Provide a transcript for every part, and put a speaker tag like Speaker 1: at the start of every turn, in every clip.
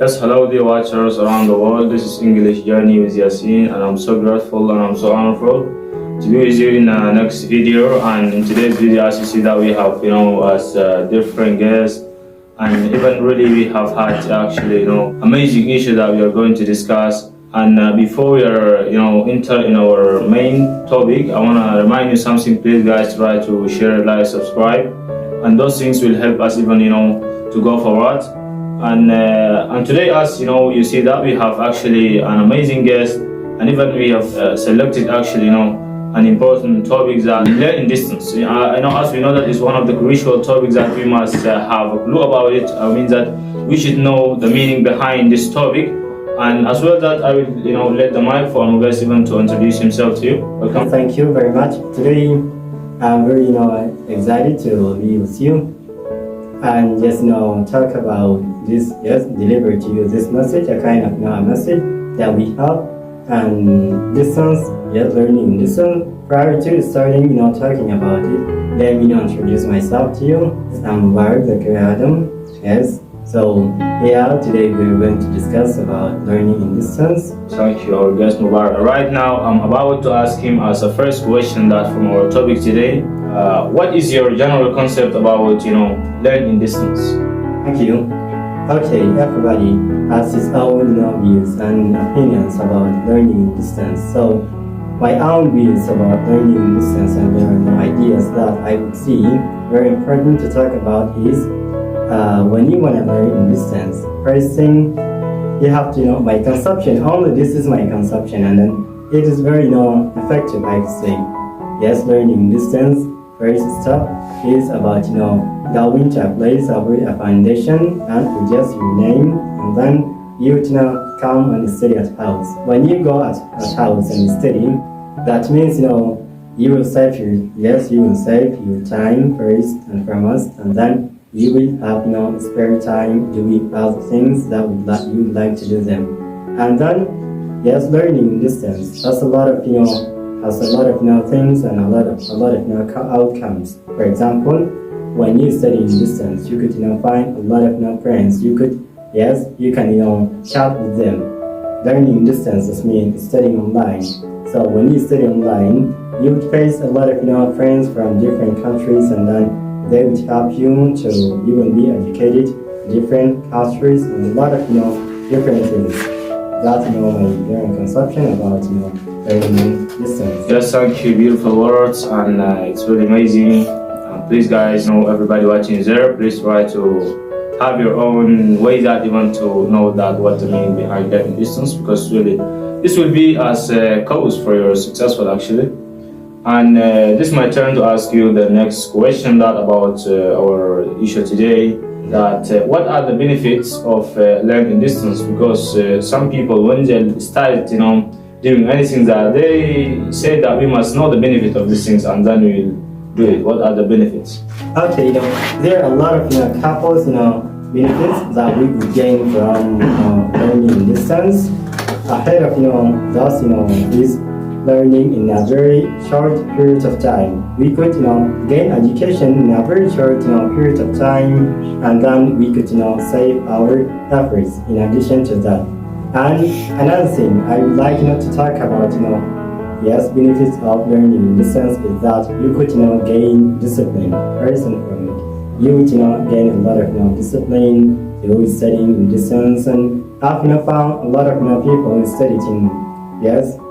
Speaker 1: Yes, hello dear watchers around the world. This is English Journey with Yasin, and I'm so grateful and I'm so honorful to be with you in the next video. And in today's video, as you see that we have, as different guests, and even really we have had actually, amazing issue that we are going to discuss. And before we are, enter in our main topic, I want to remind you something. Please, guys, try to share, like, subscribe, and those things will help us even, to go forward. And today, as you see that we have actually an amazing guest, and even we have selected actually, an important topic that learning distance. As we know that is one of the crucial topics that we must have a clue about it. I mean that we should know the meaning behind this topic, and as well that I will, let the microphone guys even to introduce himself to you. Welcome.
Speaker 2: Thank you very much. Today, I'm very, excited to be with you and just talk about this, deliver to you this message, a kind of a message that we have, and distance, learning distance. Prior to starting talking about it, let me introduce myself to you. I'm Mubarak Adam. So today we're going to discuss about learning in distance.
Speaker 1: Thank you, our guest Mubarak. Right now I'm about to ask him as a first question that from our topic today, what is your general concept about learning distance?
Speaker 2: Thank you. Okay, everybody has his own views and opinions about learning in distance. So my own views about learning in distance, and there are ideas that I would see very important to talk about is when you want to learn in distance, first thing you have to my consumption. Only this is my consumption, and then it is very effective, I would say. Yes, learning in distance. First step is about going to a place over a foundation and just your name, and then you come and study at house. When you go at house and study, that means you will save your time first and foremost, and then you will have spare time doing other things that you would like to do them. And then learning distance has a lot of things and a lot of outcomes. For example, when you study in distance, you could find a lot of friends. You can chat with them. Learning in distance means studying online. So when you study online, you would face a lot of friends from different countries, and then they would help you to even be educated in different countries and a lot of different things. That's my current conception about learning distance.
Speaker 1: Yes, thank you, beautiful words, and it's really amazing. Please, guys, everybody watching there, please try to have your own way that you want to know that what the meaning behind learning distance, because really this will be as a cause for your successful actually. And this is my turn to ask you the next question that about our issue today. That what are the benefits of learning distance? Because some people, when they start, doing anything, that they say that we must know the benefit of these things, and then we'll do it. What are the benefits?
Speaker 2: Okay, there are a lot of couples, benefits that we would gain from learning distance. Ahead of thus is learning in a very short period of time. We could gain education in a very short period of time, and then we could save our efforts in addition to that. And another thing I would like to talk about benefits of learning in distance is that you could gain discipline. First and foremost, you would gain a lot of discipline through studying in distance, and I've found a lot of people studying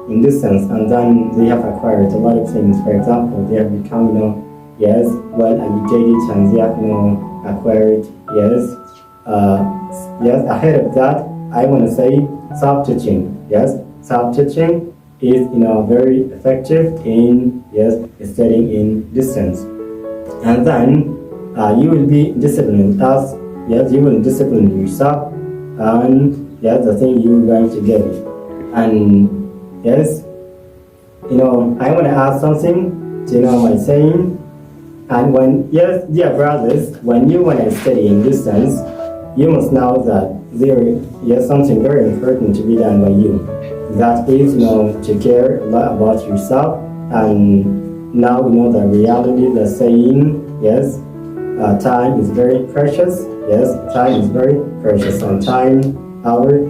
Speaker 2: in distance, and then they have acquired a lot of things. For example, they have become well educated, and they have acquired ahead of that I want to say self-teaching. Self-teaching is very effective in studying in distance, and then you will be disciplined as you will discipline yourself, and the thing you're going to get it. And I want to add something to my saying. And when dear brothers, when you want to study in distance, you must know that there is something very important to be done by you. That is to care a lot about yourself, and now the reality, the saying, time is very precious. Time is very precious, and time our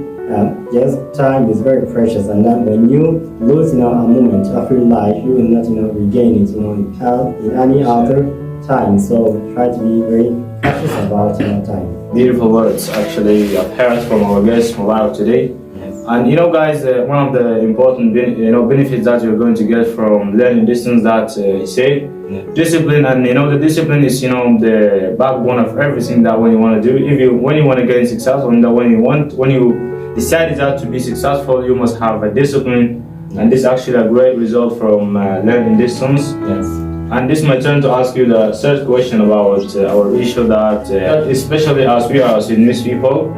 Speaker 2: yes, time is very precious, and then when you lose a moment of your life, you will not regain it in any other time. So try to be very cautious about time.
Speaker 1: Beautiful words, actually, I've heard from our guest Mubarak today.
Speaker 2: Yes.
Speaker 1: And guys, one of the important benefits that you're going to get from learning distance that he said, discipline. And the discipline is the backbone of everything that when you want to do. When you want to get success, when you decide that to be successful, you must have a discipline. And this is actually a great result from learning distance.
Speaker 2: Yes.
Speaker 1: And this is my turn to ask you the third question about our issue that, especially as we are Sudanese people,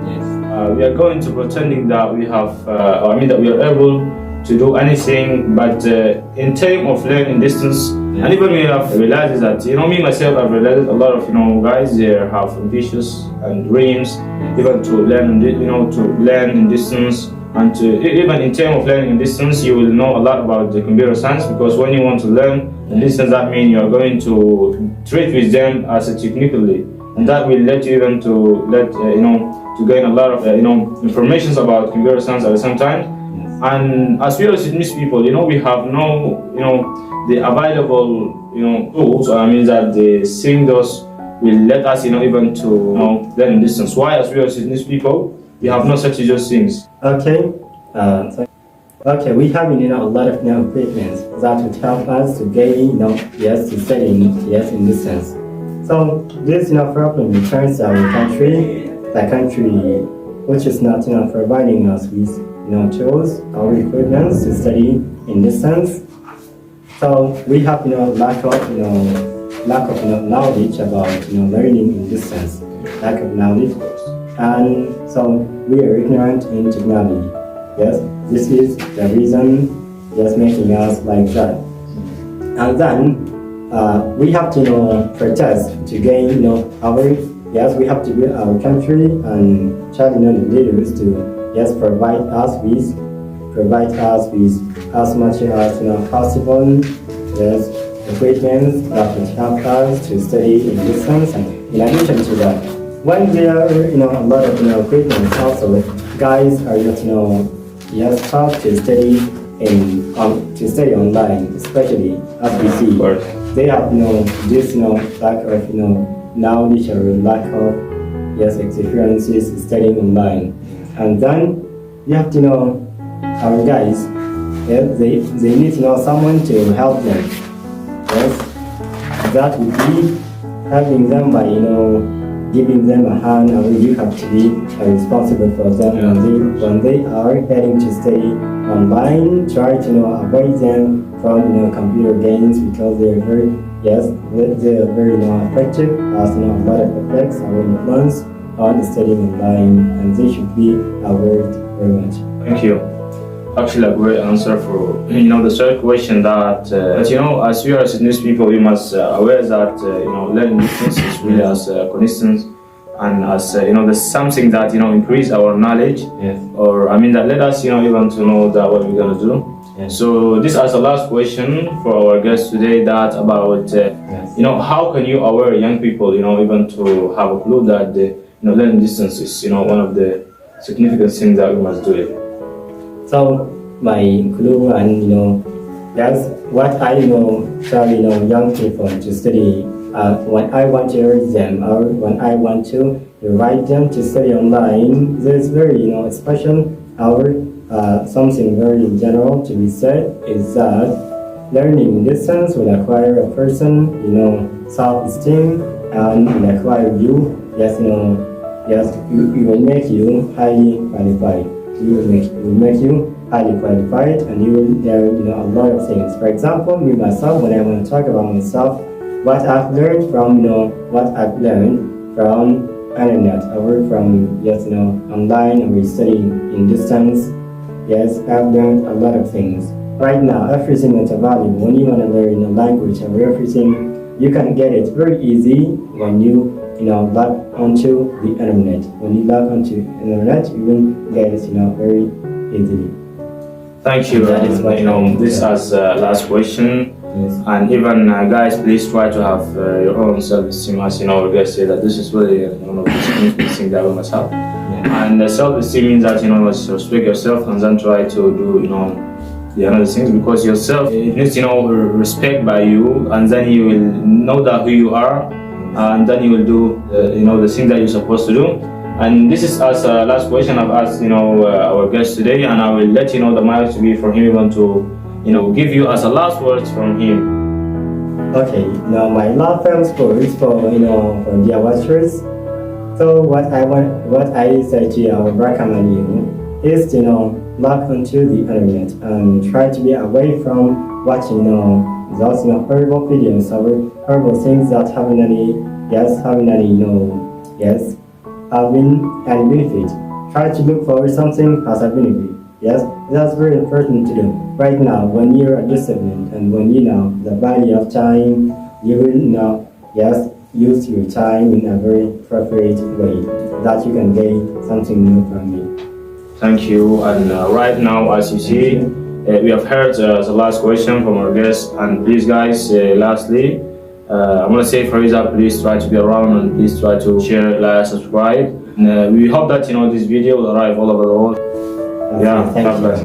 Speaker 1: we are going to pretending that we have, that we are able to do anything, but in terms of learning distance, and even we have realized that, me myself, I've realized a lot of, guys there have ambitious and dreams, even to learn, to learn in distance. And even in terms of learning in distance, you will know a lot about the computer science, because when you want to learn in distance, that means you are going to treat with them as a technically, and that will let you even to gain a lot of information about computer science at the same time. And as we are Sudanese people, we have the available tools. That the thing those will let us even to learn in distance. Why, as we are Sudanese people, we have no such just things.
Speaker 2: Okay. Okay, we have a lot of equipment that would help us to gain to study in distance. So this problem returns to our country, the country which is not providing us with tools or equipment to study in distance. So we have lack of knowledge about learning in distance, lack of knowledge. And so we are ignorant in technology. Yes, this is the reason just making us like that. And then we have to protest to gain we have to build our country and try the leaders to provide us with as much as possible equipment that would help us to study in distance. And in addition to that, when there are a lot of equipment, also guys are not taught to study online, especially as we see they have this lack of knowledge or lack of experiences studying online. And then you have to our guys, they need someone to help them. Yes, that would be helping them by giving them a hand, and you have to be responsible for them when they are heading to study online. Try to avoid them from computer games, because they are very effective, as a lot of effects or influence on studying online, and they should be avoided very much.
Speaker 1: Thank you. Actually, a great answer for the third question. That as we are Sudanese people, we must aware that learning distance is really as consistent, and as there's something that increase our knowledge, or that let us even to know that what we're gonna do. So this is the last question for our guest today. That about how can you aware young people even to have a clue that learning distance is one of the significant things that we must do it.
Speaker 2: So my clue and that's what I tell young people to study when I want to urge them, or when I want to invite them to study online. There's very special or something very general to be said is that learning distance will acquire a person self-esteem, and will acquire you it will make you highly qualified. It will make you highly qualified, and you will learn a lot of things. For example, me myself, when I want to talk about myself, what I've learned from internet, or from online, or studying in distance. Yes, I've learned a lot of things. Right now, everything is available. When you want to learn a language or everything, you can get it very easy when you log onto the internet. When you log onto the internet, you will get it very easily.
Speaker 1: Thank you.
Speaker 2: That is what
Speaker 1: this as last question.
Speaker 2: Yes.
Speaker 1: And even guys, please try to have your own self-esteem. As you know, guys say that this is really one of the things that we must have.
Speaker 2: Yeah.
Speaker 1: And self-esteem means that must respect yourself and then try to do the other things, because yourself needs respect by you, and then you will know that who you are, and then you will do the things that you're supposed to do. And this is as last question I've asked our guest today, and I will let the mic to be for him even to give you as a last words from him.
Speaker 2: Okay, now my last famous words for for dear watchers. So what I say to you, I would recommend you is log onto the internet and try to be away from watching those horrible videos or horrible things that having any benefit. Try to look for something has a benefit. Yes, that's very important to do. Right now, when you're disciplined and when you know the value of time, you will use your time in a very appropriate way that you can gain something new from it.
Speaker 1: Thank you. And right now, as you see, we have heard the last question from our guest. And please, guys, lastly, I'm gonna say, Fariza, please try to be around and please try to share, like, subscribe. And we hope that this video will arrive all over the world.
Speaker 2: Okay,
Speaker 1: Yeah,
Speaker 2: thank
Speaker 1: God
Speaker 2: you.
Speaker 1: bless.